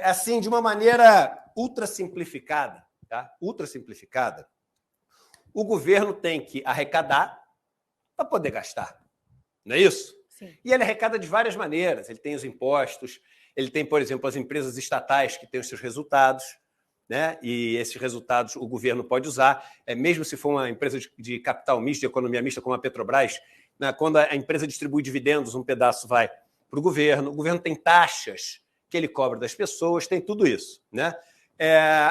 assim, de uma maneira ultra simplificada, tá? Ultra simplificada, o governo tem que arrecadar para poder gastar. Não é isso? Sim. E ele arrecada de várias maneiras. Ele tem os impostos, ele tem, por exemplo, as empresas estatais que têm os seus resultados, né? E esses resultados o governo pode usar, mesmo se for uma empresa de capital misto, de economia mista, como a Petrobras, né? Quando a empresa distribui dividendos, um pedaço vai para o governo tem taxas que ele cobra das pessoas, tem tudo isso, né?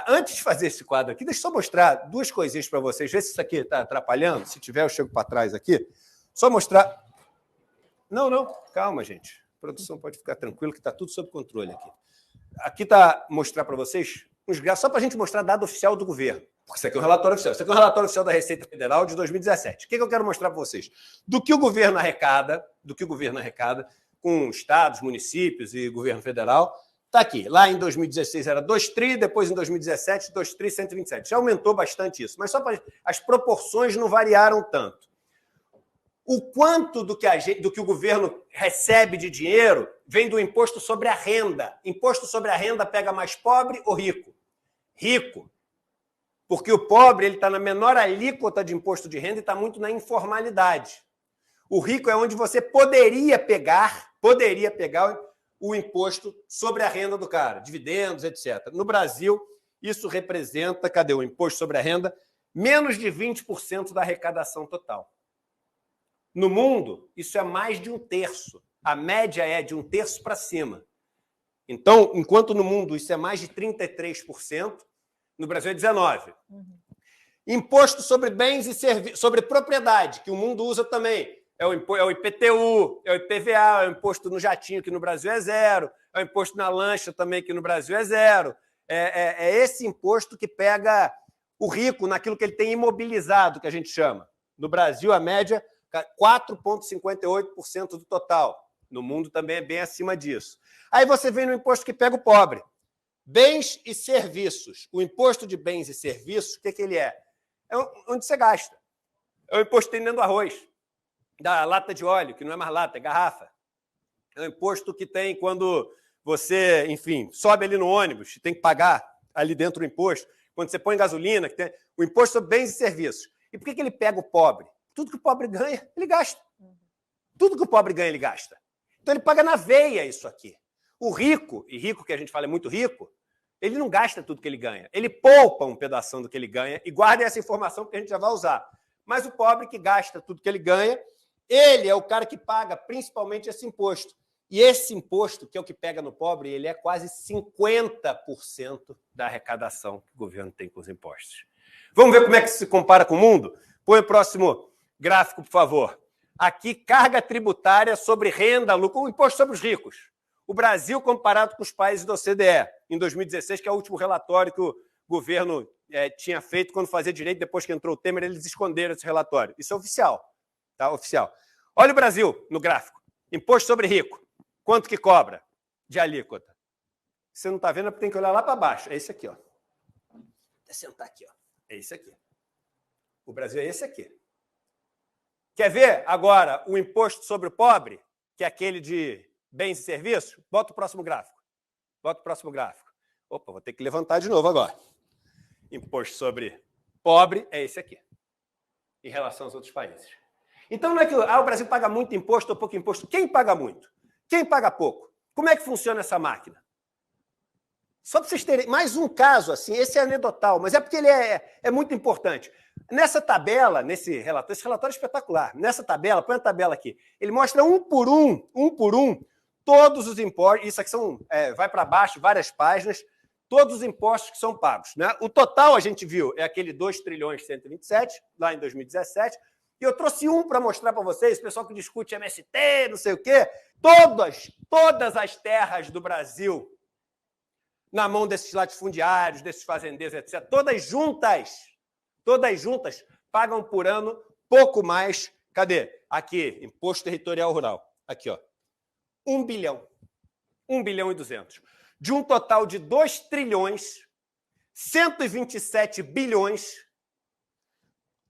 Antes de fazer esse quadro aqui, deixa eu só mostrar duas coisinhas para vocês, ver se isso aqui está atrapalhando. Se tiver, eu chego para trás aqui. Só mostrar. Não, calma, gente. A produção pode ficar tranquila, que está tudo sob controle aqui. Aqui está mostrar para vocês uns gráficos, só para a gente mostrar dado oficial do governo. Porque isso aqui é um relatório oficial. Isso aqui é um relatório oficial da Receita Federal de 2017. O que eu quero mostrar para vocês? Do que o governo arrecada, com estados, municípios e governo federal, está aqui. Lá em 2016 era 2 tri, depois em 2017, 2 tri 127. Já aumentou bastante isso, mas só para as proporções não variaram tanto. O quanto do que o governo recebe de dinheiro vem do imposto sobre a renda. Imposto sobre a renda pega mais pobre ou rico? Rico. Porque o pobre está na menor alíquota de imposto de renda e está muito na informalidade. O rico é onde você poderia pegar o imposto sobre a renda do cara, dividendos, etc. No Brasil, isso representa, cadê o imposto sobre a renda? Menos de 20% da arrecadação total. No mundo, isso é mais de 1/3. A média é de 1/3 para cima. Então, enquanto no mundo isso é mais de 33%, no Brasil é 19%. Imposto sobre bens e serviços, sobre propriedade, que o mundo usa também. É o IPTU, é o IPVA, é o imposto no jatinho, que no Brasil é 0%, é o imposto na lancha também, que no Brasil é 0%. É esse imposto que pega o rico naquilo que ele tem imobilizado, que a gente chama. No Brasil, a média 4,58% do total. No mundo também é bem acima disso. Aí você vem no imposto que pega o pobre. Bens e serviços. O imposto de bens e serviços, o que ele é? É onde você gasta. É o imposto que tem dentro do arroz, da lata de óleo, que não é mais lata, é garrafa. É o imposto que tem quando você, enfim, sobe ali no ônibus, tem que pagar ali dentro o imposto. Quando você põe gasolina, que tem o imposto sobre bens e serviços. E por que ele pega o pobre? Tudo que o pobre ganha, ele gasta. Tudo que o pobre ganha, ele gasta. Então, ele paga na veia isso aqui. O rico, e rico que a gente fala é muito rico, ele não gasta tudo que ele ganha. Ele poupa um pedaço do que ele ganha e guarda essa informação que a gente já vai usar. Mas o pobre que gasta tudo que ele ganha, ele é o cara que paga principalmente esse imposto. E esse imposto, que é o que pega no pobre, ele é quase 50% da arrecadação que o governo tem com os impostos. Vamos ver como é que isso se compara com o mundo? Põe o próximo gráfico, por favor. Aqui, carga tributária sobre renda, lucro, o imposto sobre os ricos. O Brasil comparado com os países da OCDE, em 2016, que é o último relatório que o governo tinha feito quando fazia direito, depois que entrou o Temer, eles esconderam esse relatório. Isso é oficial, tá? Oficial. Olha o Brasil no gráfico. Imposto sobre rico. Quanto que cobra de alíquota? Você não está vendo, é porque tem que olhar lá para baixo. É esse aqui, ó. Vou sentar aqui, ó. É esse aqui. O Brasil é esse aqui. Quer ver agora o imposto sobre o pobre, que é aquele de bens e serviços? Bota o próximo gráfico. Opa, vou ter que levantar de novo agora. Imposto sobre pobre é esse aqui, em relação aos outros países. Então não é que o Brasil paga muito imposto ou pouco imposto. Quem paga muito? Quem paga pouco? Como é que funciona essa máquina? Só para vocês terem mais um caso, assim, esse é anedotal, mas é porque ele é muito importante. Nessa tabela, esse relatório é espetacular. Nessa tabela, põe a tabela aqui, ele mostra um por um, todos os impostos, isso aqui vai para baixo, várias páginas, todos os impostos que são pagos, né? O total, a gente viu, é aquele 2 trilhões 127, lá em 2017, e eu trouxe um para mostrar para vocês, o pessoal que discute MST, não sei o quê, todas as terras do Brasil, na mão desses latifundiários, desses fazendeiros, etc., todas juntas pagam por ano pouco mais. Cadê? Aqui, Imposto Territorial Rural. Aqui, ó. 1 bilhão. 1 bilhão e 200. De um total de 2 trilhões, 127 bilhões,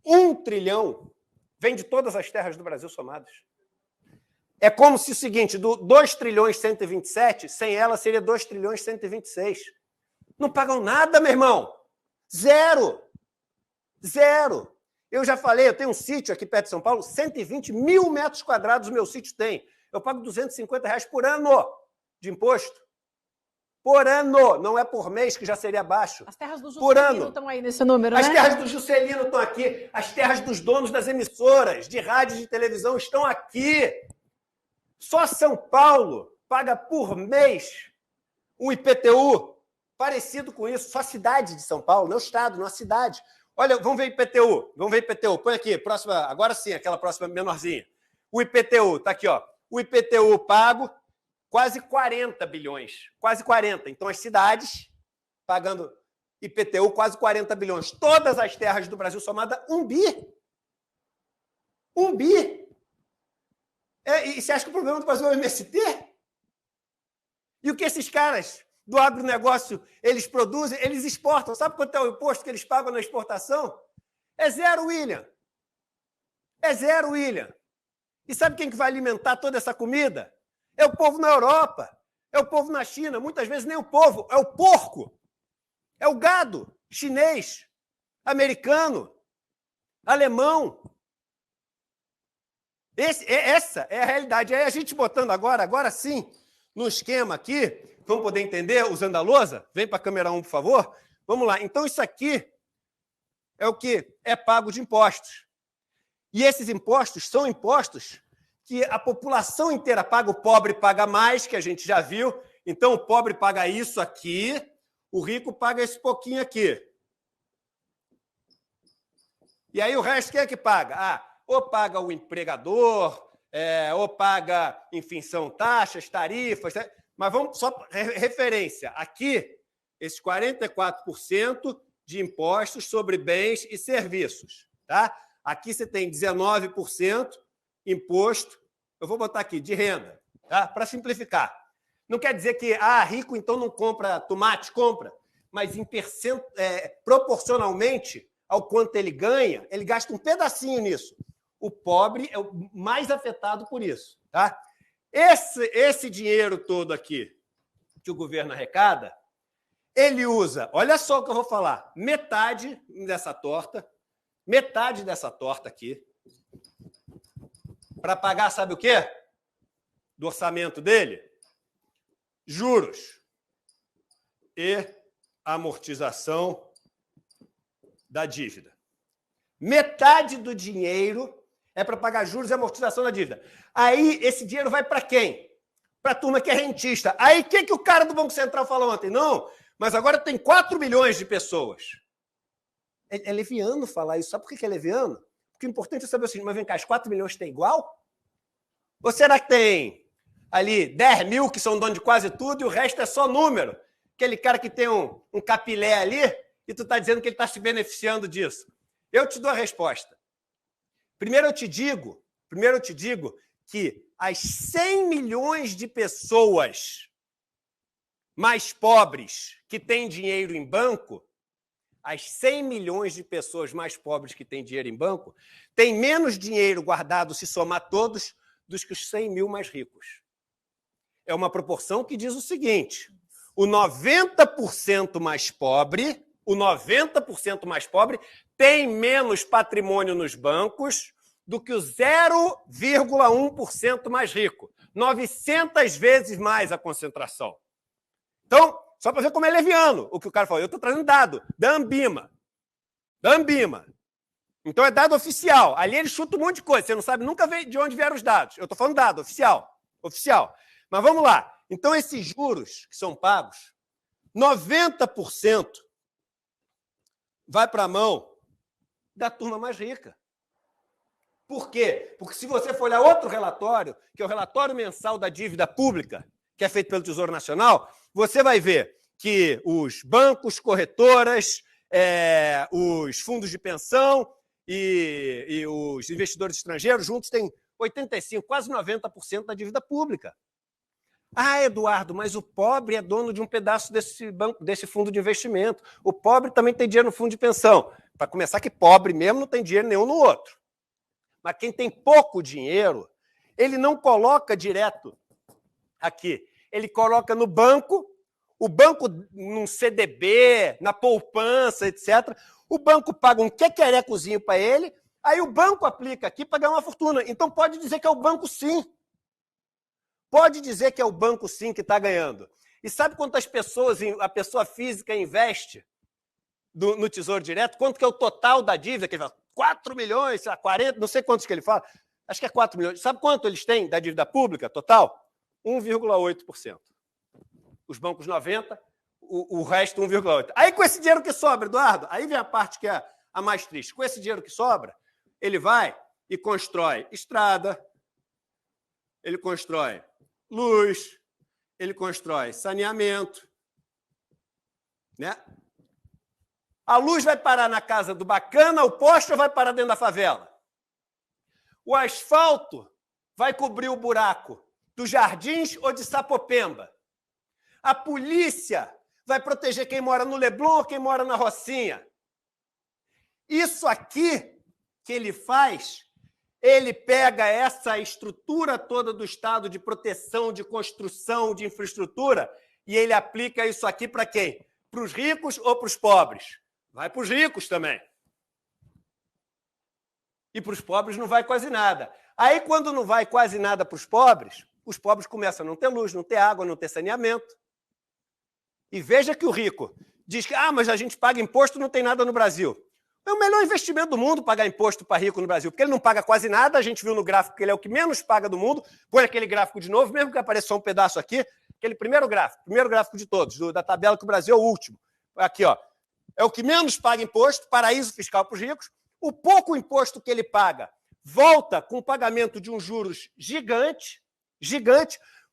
1 trilhão vem de todas as terras do Brasil somadas. É como se o seguinte, do 2 trilhões 127, sem ela seria 2 trilhões 126. Não pagam nada, meu irmão. Zero. Zero. Eu já falei, eu tenho um sítio aqui perto de São Paulo, 120 mil metros quadrados o meu sítio tem. Eu pago R$250 por ano de imposto. Por ano, não é por mês, que já seria baixo. As terras do Juscelino estão aí nesse número, né? As terras do Juscelino estão aqui. As terras dos donos das emissoras de rádio e de televisão estão aqui. Só São Paulo paga por mês um IPTU parecido com isso. Só a cidade de São Paulo, não o estado, não a cidade. Olha, vamos ver IPTU. Vamos ver IPTU. Põe aqui, próxima, agora sim, aquela próxima menorzinha. O IPTU, está aqui, ó. O IPTU pago, quase 40 bilhões. Quase 40. Então, as cidades pagando IPTU, quase 40 bilhões. Todas as terras do Brasil somadas, 1 bi. 1 bi. E você acha que o problema do Brasil é o MST? E o que esses caras do agronegócio eles produzem? Eles exportam. Sabe quanto é o imposto que eles pagam na exportação? É zero, William. É zero, William. E sabe quem que vai alimentar toda essa comida? É o povo na Europa. É o povo na China. Muitas vezes nem o povo, é o porco. É o gado chinês, americano, alemão. Essa é a realidade. Aí a gente botando agora sim, no esquema aqui, vamos poder entender, usando a lousa? Vem para a câmera 1, por favor. Vamos lá. Então, isso aqui é o que é pago de impostos. E esses impostos são impostos que a população inteira paga. O pobre paga mais, que a gente já viu. Então, o pobre paga isso aqui, o rico paga esse pouquinho aqui. E aí o resto quem é que paga? Ou paga o empregador, ou paga, enfim, são taxas, tarifas. Mas vamos só referência. Aqui, esses 44% de impostos sobre bens e serviços. Tá? Aqui você tem 19% imposto, eu vou botar aqui, de renda, tá? Para simplificar. Não quer dizer que, rico então não compra tomate, compra, mas proporcionalmente ao quanto ele ganha, ele gasta um pedacinho nisso. O pobre é o mais afetado por isso. Tá? Esse dinheiro todo aqui que o governo arrecada, ele usa, olha só o que eu vou falar, metade dessa torta aqui, para pagar, sabe o quê? Do orçamento dele? Juros e amortização da dívida. Metade do dinheiro é para pagar juros e amortização da dívida. Aí, esse dinheiro vai para quem? Para a turma que é rentista. Aí, o que o cara do Banco Central falou ontem? Não, mas agora tem 4 milhões de pessoas. É leviano falar isso. Sabe por que é leviano? Porque o importante é saber o seguinte, mas vem cá, os 4 milhões tem igual? Ou será que tem ali 10 mil que são dono de quase tudo e o resto é só número? Aquele cara que tem um capilé ali e tu está dizendo que ele está se beneficiando disso. Eu te dou a resposta. Primeiro eu te digo que as 100 milhões de pessoas mais pobres que têm dinheiro em banco, as 100 milhões de pessoas mais pobres que têm dinheiro em banco, têm menos dinheiro guardado, se somar todos, dos que os 100 mil mais ricos. É uma proporção que diz o seguinte, o 90% mais pobre tem menos patrimônio nos bancos do que o 0,1% mais rico. 900 vezes mais a concentração. Então, só para ver como é leviano o que o cara falou. Eu estou trazendo dado da Ambima. Então, é dado oficial. Ali ele chuta um monte de coisa. Você não sabe nunca de onde vieram os dados. Eu estou falando dado, oficial. Mas vamos lá. Então, esses juros que são pagos, 90% vai para a mão da turma mais rica. Por quê? Porque se você for olhar outro relatório, que é o relatório mensal da dívida pública, que é feito pelo Tesouro Nacional, você vai ver que os bancos, corretoras, os fundos de pensão e os investidores estrangeiros juntos têm 85%, quase 90% da dívida pública. Eduardo, mas o pobre é dono de um pedaço desse fundo de investimento. O pobre também tem dinheiro no fundo de pensão. Para começar, que pobre mesmo não tem dinheiro nenhum no outro. Mas quem tem pouco dinheiro, ele não coloca direto aqui. Ele coloca no banco, o banco num CDB, na poupança, etc. O banco paga um quequerecozinho para ele, aí o banco aplica aqui para ganhar uma fortuna. Então pode dizer que é o banco sim. Pode dizer que é o banco sim que está ganhando. E sabe quantas pessoas a pessoa física investe no Tesouro Direto? Quanto que é o total da dívida? Que ele fala, 4 milhões, 40, não sei quantos que ele fala. Acho que é 4 milhões. Sabe quanto eles têm da dívida pública total? 1,8%. Os bancos 90%, o resto 1,8%. Aí com esse dinheiro que sobra, Eduardo, aí vem a parte que é a mais triste. Com esse dinheiro que sobra, ele vai e constrói estrada, ele constrói luz, ele constrói saneamento, né? A luz vai parar na casa do bacana, o poste vai parar dentro da favela. O asfalto vai cobrir o buraco dos Jardins ou de Sapopemba. A polícia vai proteger quem mora no Leblon ou quem mora na Rocinha. Isso aqui que ele faz, ele pega essa estrutura toda do Estado de proteção, de construção, de infraestrutura, e ele aplica isso aqui para quem? Para os ricos ou para os pobres? Vai para os ricos também. E para os pobres não vai quase nada. Aí, quando não vai quase nada para os pobres começam a não ter luz, não ter água, não ter saneamento. E veja que o rico diz que mas a gente paga imposto, não tem nada no Brasil. É o melhor investimento do mundo pagar imposto para rico no Brasil, porque ele não paga quase nada, a gente viu no gráfico que ele é o que menos paga do mundo. Põe aquele gráfico de novo, mesmo que apareça só um pedaço aqui, aquele primeiro gráfico de todos, da tabela que o Brasil é o último. Aqui, ó, é o que menos paga imposto, paraíso fiscal para os ricos. O pouco imposto que ele paga volta com o pagamento de uns juros gigante,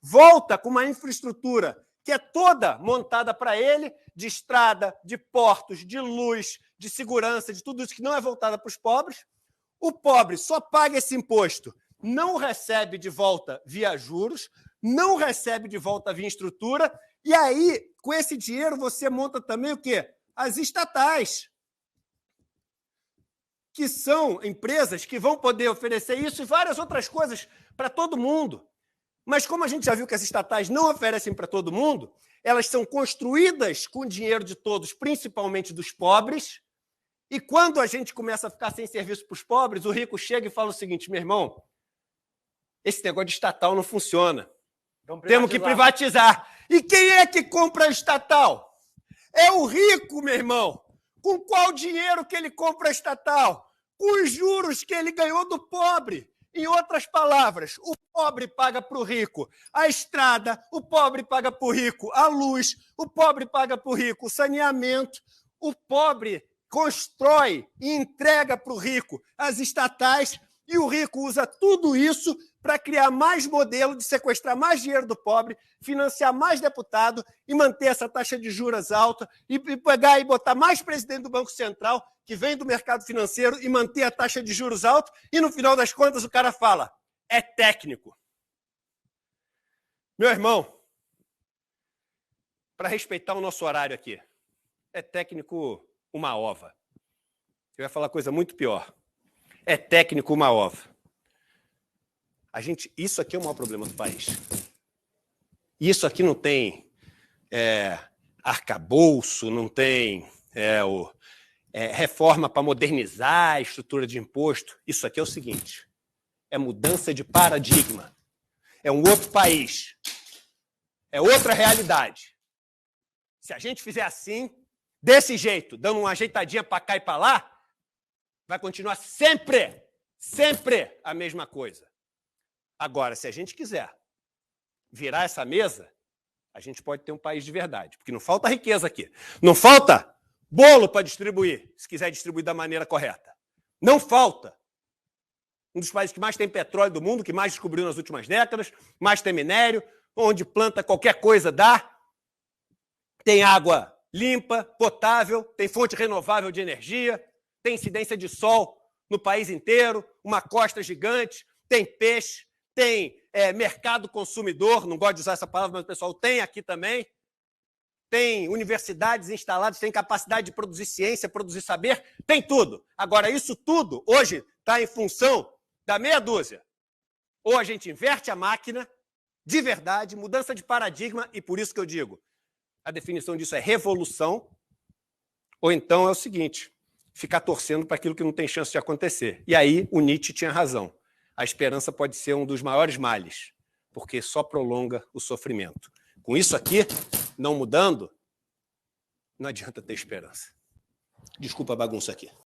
volta com uma infraestrutura que é toda montada para ele, de estrada, de portos, de luz, de segurança, de tudo isso que não é voltada para os pobres. O pobre só paga esse imposto, não recebe de volta via juros, não recebe de volta via estrutura, e aí, com esse dinheiro, você monta também o quê? As estatais, que são empresas que vão poder oferecer isso e várias outras coisas para todo mundo. Mas como a gente já viu que as estatais não oferecem para todo mundo, elas são construídas com o dinheiro de todos, principalmente dos pobres, e quando a gente começa a ficar sem serviço para os pobres, o rico chega e fala o seguinte, meu irmão, esse negócio de estatal não funciona. Temos que privatizar. E quem é que compra a estatal? É o rico, meu irmão. Com qual dinheiro que ele compra a estatal? Com os juros que ele ganhou do pobre. Em outras palavras, o pobre paga para o rico a estrada, o pobre paga para o rico a luz, o pobre paga para o rico o saneamento, o pobre constrói e entrega para o rico as estatais e o rico usa tudo isso para criar mais modelo de sequestrar mais dinheiro do pobre, financiar mais deputado e manter essa taxa de juros alta e pegar e botar mais presidente do Banco Central que vem do mercado financeiro e manter a taxa de juros alta e, no final das contas, o cara fala, é técnico. Meu irmão, para respeitar o nosso horário aqui, é técnico uma ova. Eu ia falar coisa muito pior. É técnico uma ova. Isso aqui é o maior problema do país. Isso aqui não tem arcabouço, não tem reforma para modernizar a estrutura de imposto. Isso aqui é o seguinte, é mudança de paradigma. É um outro país. É outra realidade. Se a gente fizer assim, desse jeito, dando uma ajeitadinha para cá e para lá, vai continuar sempre a mesma coisa. Agora, se a gente quiser virar essa mesa, a gente pode ter um país de verdade, porque não falta riqueza aqui. Não falta bolo para distribuir, se quiser distribuir da maneira correta. Não falta. Um dos países que mais tem petróleo do mundo, que mais descobriu nas últimas décadas, mais tem minério, onde planta qualquer coisa dá, tem água limpa, potável, tem fonte renovável de energia, tem incidência de sol no país inteiro, uma costa gigante, tem peixe, tem mercado consumidor, não gosto de usar essa palavra, mas o pessoal tem aqui também, tem universidades instaladas, tem capacidade de produzir ciência, produzir saber, tem tudo. Agora, isso tudo hoje está em função da meia dúzia, Ou a gente inverte a máquina, de verdade, mudança de paradigma, e por isso que eu digo, a definição disso é revolução, ou então é o seguinte, ficar torcendo para aquilo que não tem chance de acontecer. E aí o Nietzsche tinha razão. A esperança pode ser um dos maiores males, porque só prolonga o sofrimento. Com isso aqui, não mudando, não adianta ter esperança. Desculpa a bagunça aqui.